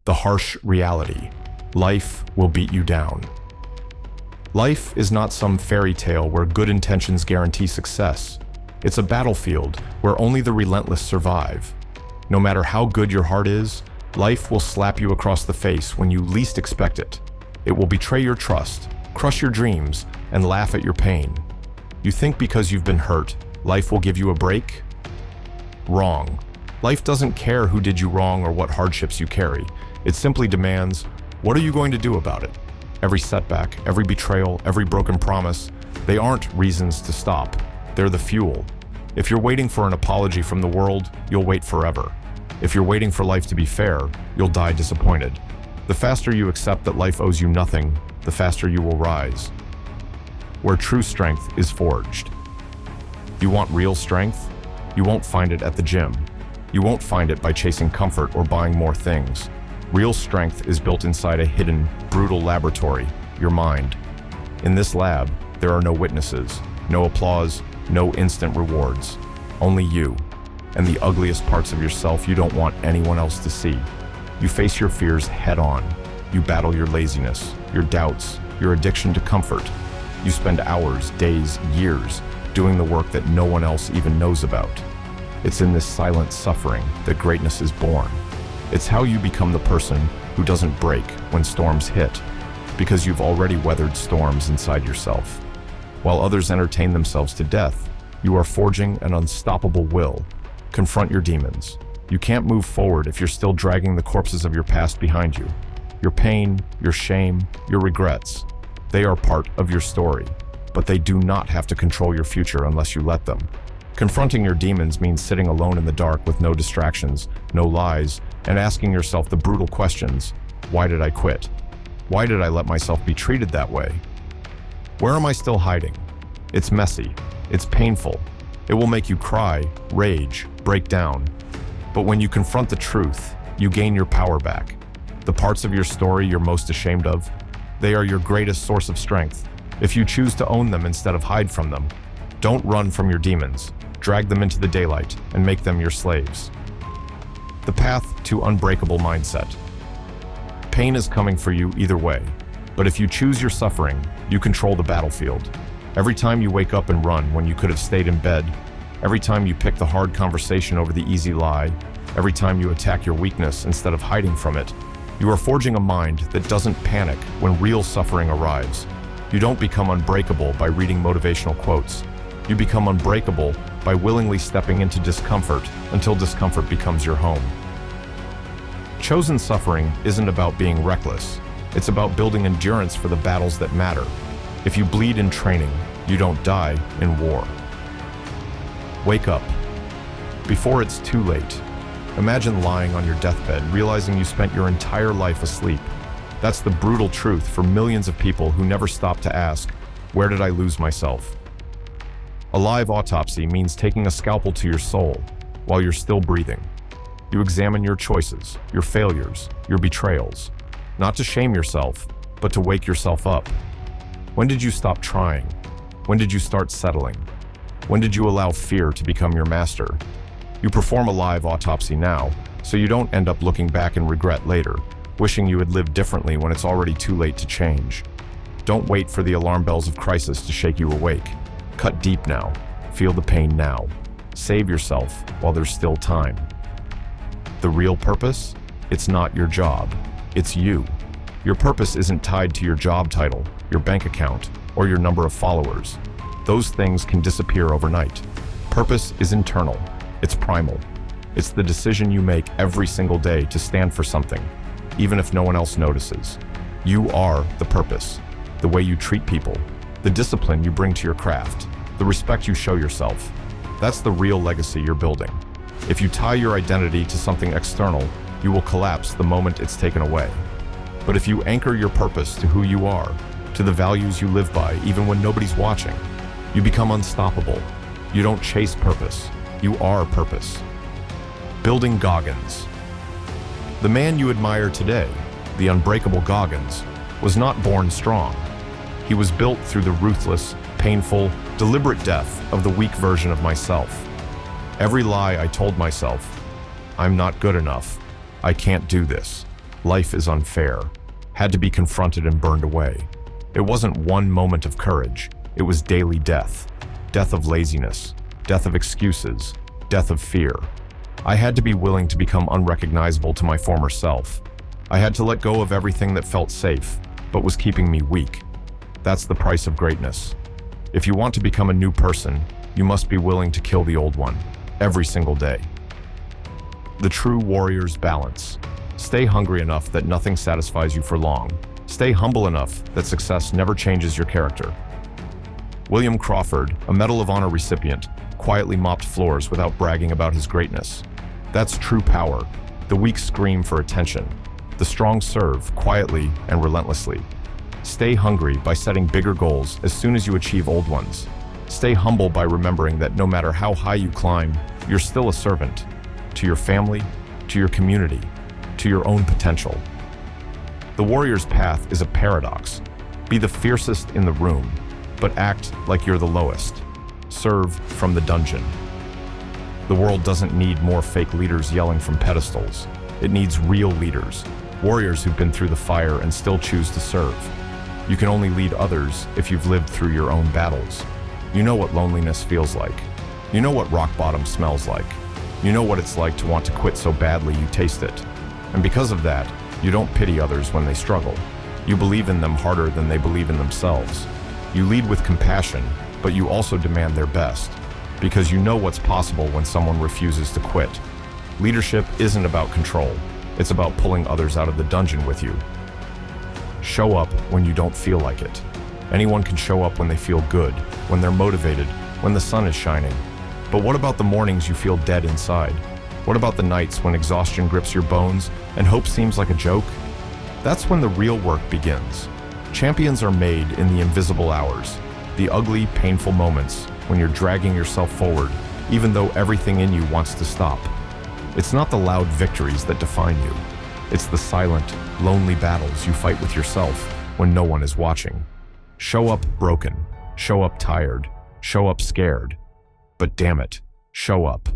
The harsh reality. Life will beat you down. Life is not some fairy tale where good intentions guarantee success. It's a battlefield where only the relentless survive. No matter how good your heart is, life will slap you across the face when you least expect it. It will betray your trust, crush your dreams, and laugh at your pain. You think because you've been hurt, life will give you a break? Wrong. Life doesn't care who did you wrong or what hardships you carry. It simply demands, what are you going to do about it? Every setback, every betrayal, every broken promise, they aren't reasons to stop. They're the fuel. If you're waiting for an apology from the world, you'll wait forever. If you're waiting for life to be fair, you'll die disappointed. The faster you accept that life owes you nothing, the faster you will rise. Where true strength is forged. You want real strength? You won't find it at the gym. You won't find it by chasing comfort or buying more things. Real strength is built inside a hidden, brutal laboratory, your mind. In this lab, there are no witnesses, no applause, no instant rewards. Only you, and the ugliest parts of yourself you don't want anyone else to see. You face your fears head on. You battle your laziness, your doubts, your addiction to comfort. You spend hours, days, years doing the work that no one else even knows about. It's in this silent suffering that greatness is born. It's how you become the person who doesn't break when storms hit, because you've already weathered storms inside yourself. While others entertain themselves to death, you are forging an unstoppable will. Confront your demons. You can't move forward if you're still dragging the corpses of your past behind you. Your pain, your shame, your regrets, they are part of your story, but they do not have to control your future unless you let them. Confronting your demons means sitting alone in the dark with no distractions, no lies, and asking yourself the brutal questions. Why did I quit? Why did I let myself be treated that way? Where am I still hiding? It's messy. It's painful. It will make you cry, rage, break down. But when you confront the truth, you gain your power back. The parts of your story you're most ashamed of, they are your greatest source of strength. If you choose to own them instead of hide from them, don't run from your demons. Drag them into the daylight and make them your slaves. The path to unbreakable mindset. Pain is coming for you either way, but if you choose your suffering, you control the battlefield. Every time you wake up and run when you could have stayed in bed, every time you pick the hard conversation over the easy lie, every time you attack your weakness instead of hiding from it, you are forging a mind that doesn't panic when real suffering arrives. You don't become unbreakable by reading motivational quotes. You become unbreakable by willingly stepping into discomfort until discomfort becomes your home. Chosen suffering isn't about being reckless. It's about building endurance for the battles that matter. If you bleed in training, you don't die in war. Wake up. Before it's too late. Imagine lying on your deathbed, realizing you spent your entire life asleep. That's the brutal truth for millions of people who never stop to ask, where did I lose myself? A live autopsy means taking a scalpel to your soul while you're still breathing. You examine your choices, your failures, your betrayals, not to shame yourself, but to wake yourself up. When did you stop trying? When did you start settling? When did you allow fear to become your master? You perform a live autopsy now, so you don't end up looking back in regret later, wishing you had lived differently when it's already too late to change. Don't wait for the alarm bells of crisis to shake you awake. Cut deep now. Feel the pain now. Save yourself while there's still time. The real purpose? It's not your job. It's you. Your purpose isn't tied to your job title, your bank account, or your number of followers. Those things can disappear overnight. Purpose is internal. It's primal. It's the decision you make every single day to stand for something, even if no one else notices. You are the purpose. The way you treat people, the discipline you bring to your craft, the respect you show yourself. That's the real legacy you're building. If you tie your identity to something external, you will collapse the moment it's taken away. But if you anchor your purpose to who you are, to the values you live by, even when nobody's watching, you become unstoppable. You don't chase purpose. You are purpose. Building Goggins. The man you admire today, the unbreakable Goggins, was not born strong. He was built through the ruthless, painful, deliberate death of the weak version of myself. Every lie I told myself, I'm not good enough, I can't do this, life is unfair, had to be confronted and burned away. It wasn't one moment of courage, it was daily death. Death of laziness, death of excuses, death of fear. I had to be willing to become unrecognizable to my former self. I had to let go of everything that felt safe, but was keeping me weak. That's the price of greatness. If you want to become a new person, you must be willing to kill the old one, every single day. The true warrior's balance. Stay hungry enough that nothing satisfies you for long. Stay humble enough that success never changes your character. William Crawford, a Medal of Honor recipient, quietly mopped floors without bragging about his greatness. That's true power. The weak scream for attention. The strong serve quietly and relentlessly. Stay hungry by setting bigger goals as soon as you achieve old ones. Stay humble by remembering that no matter how high you climb, you're still a servant. To your family, to your community, to your own potential. The warrior's path is a paradox. Be the fiercest in the room, but act like you're the lowest. Serve from the dungeon. The world doesn't need more fake leaders yelling from pedestals. It needs real leaders, warriors who've been through the fire and still choose to serve. You can only lead others if you've lived through your own battles. You know what loneliness feels like. You know what rock bottom smells like. You know what it's like to want to quit so badly you taste it. And because of that, you don't pity others when they struggle. You believe in them harder than they believe in themselves. You lead with compassion, but you also demand their best, because you know what's possible when someone refuses to quit. Leadership isn't about control. It's about pulling others out of the dungeon with you. Show up when you don't feel like it. Anyone can show up when they feel good, when they're motivated, when the sun is shining. But what about the mornings you feel dead inside? What about the nights when exhaustion grips your bones and hope seems like a joke? That's when the real work begins. Champions are made in the invisible hours, the ugly, painful moments when you're dragging yourself forward, even though everything in you wants to stop. It's not the loud victories that define you. It's the silent, lonely battles you fight with yourself when no one is watching. Show up broken, show up tired, show up scared. But damn it, show up.